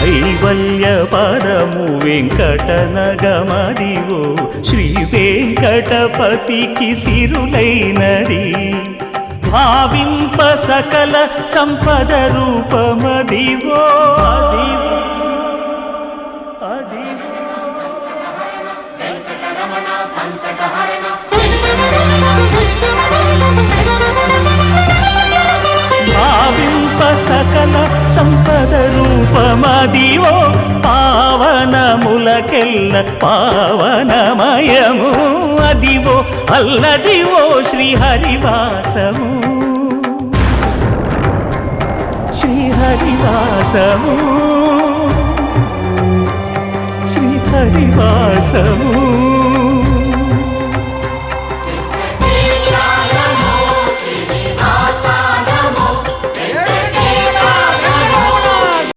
కైవల్య పదము వెంకటనగమదివో శ్రీ వెంకటపతికి సిరులైనది భావింప సకల సంపద రూపమదివో అదివో అదివో భావింప సకల సంపద రూపమదివో పావనములకెల్ల పావనమయము అదివో అల్లదివో శ్రీహరివాసము శ్రీహరివాసము శ్రీహరివాసము